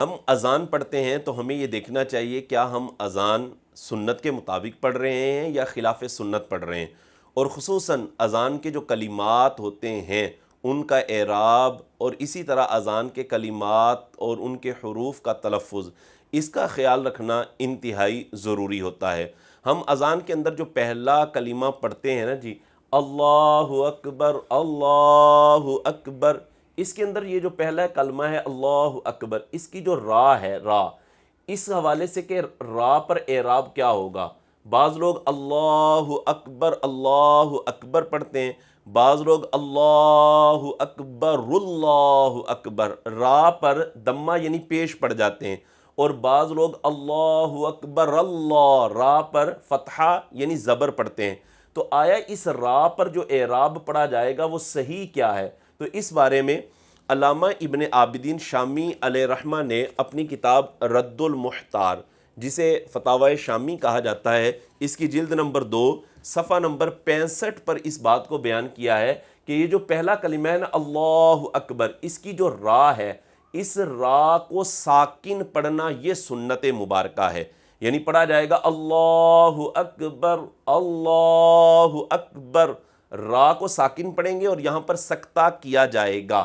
ہم اذان پڑھتے ہیں تو ہمیں یہ دیکھنا چاہیے کیا ہم اذان سنت کے مطابق پڑھ رہے ہیں یا خلاف سنت پڑھ رہے ہیں، اور خصوصاً اذان کے جو کلمات ہوتے ہیں ان کا اعراب، اور اسی طرح اذان کے کلمات اور ان کے حروف کا تلفظ، اس کا خیال رکھنا انتہائی ضروری ہوتا ہے۔ ہم اذان کے اندر جو پہلا کلمہ پڑھتے ہیں نا جی، اللہ اکبر اللہ اکبر، اس کے اندر یہ جو پہلا کلمہ ہے اللہ اکبر، اس کی جو را ہے، را، اس حوالے سے کہ را پر اعراب کیا ہوگا۔ بعض لوگ اللہ اکبر پڑھتے ہیں، بعض لوگ اللہ اکبر، را پر دمہ یعنی پیش پڑ جاتے ہیں، اور بعض لوگ اللہ اکبر اللہ، را پر فتحہ یعنی زبر پڑھتے ہیں۔ تو آیا اس را پر جو اعراب پڑھا جائے گا وہ صحیح کیا ہے؟ تو اس بارے میں علامہ ابن عابدین شامی علیہ رحمہ نے اپنی کتاب رد المحتار، جسے فتاوی شامی کہا جاتا ہے، اس کی جلد نمبر 2 صفحہ نمبر 65 پر اس بات کو بیان کیا ہے کہ یہ جو پہلا کلمہ ہے نا اللہ اکبر، اس کی جو را ہے، اس را کو ساکن پڑھنا یہ سنت مبارکہ ہے، یعنی پڑھا جائے گا اللہ اکبر اللہ اکبر، را کو ساکن پڑھیں گے اور یہاں پر سکتہ کیا جائے گا۔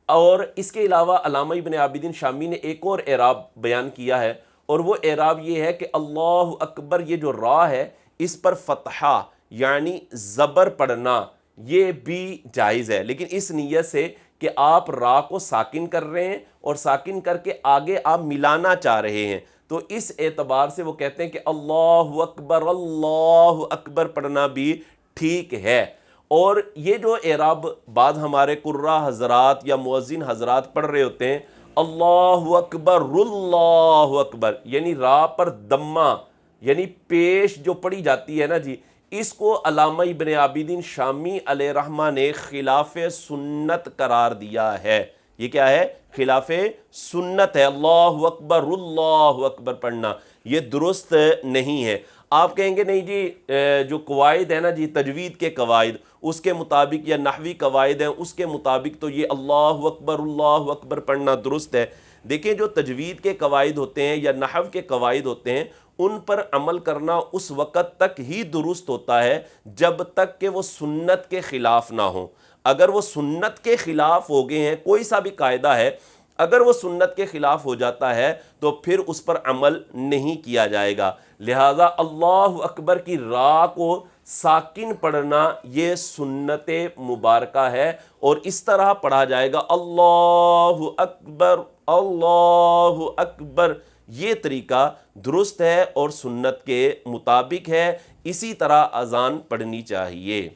اور اس کے علاوہ علامہ ابن عابدین شامی نے ایک اور اعراب بیان کیا ہے، اور وہ اعراب یہ ہے کہ اللہ اکبر یہ جو را ہے اس پر فتحہ یعنی زبر پڑھنا یہ بھی جائز ہے، لیکن اس نیت سے کہ آپ را کو ساکن کر رہے ہیں اور ساکن کر کے آگے آپ ملانا چاہ رہے ہیں، تو اس اعتبار سے وہ کہتے ہیں کہ اللہ اکبر پڑھنا بھی ٹھیک ہے۔ اور یہ جو اعراب بعض ہمارے قراء حضرات یا مؤذن حضرات پڑھ رہے ہوتے ہیں، اللہ اکبر یعنی را پر دمہ یعنی پیش جو پڑھی جاتی ہے نا جی، اس کو علامہ ابن عابدین شامی علیہ رحمہ نے خلاف سنت قرار دیا ہے۔ یہ کیا ہے؟ خلاف سنت ہے، اللہ اکبر پڑھنا یہ درست نہیں ہے۔ آپ کہیں گے نہیں جی جو قواعد ہے نا جی، تجوید کے قواعد، اس کے مطابق یا نحوی قواعد ہیں اس کے مطابق تو یہ اللہ اکبر پڑھنا درست ہے۔ دیکھیں جو تجوید کے قواعد ہوتے ہیں یا نحو کے قواعد ہوتے ہیں، ان پر عمل کرنا اس وقت تک ہی درست ہوتا ہے جب تک کہ وہ سنت کے خلاف نہ ہوں۔ اگر وہ سنت کے خلاف ہو گئے ہیں، کوئی سا بھی قاعدہ ہے، اگر وہ سنت کے خلاف ہو جاتا ہے تو پھر اس پر عمل نہیں کیا جائے گا۔ لہٰذا اللہ اکبر کی را کو ساکن پڑھنا یہ سنت مبارکہ ہے، اور اس طرح پڑھا جائے گا اللہ اکبر، یہ طریقہ درست ہے اور سنت کے مطابق ہے، اسی طرح اذان پڑھنی چاہیے۔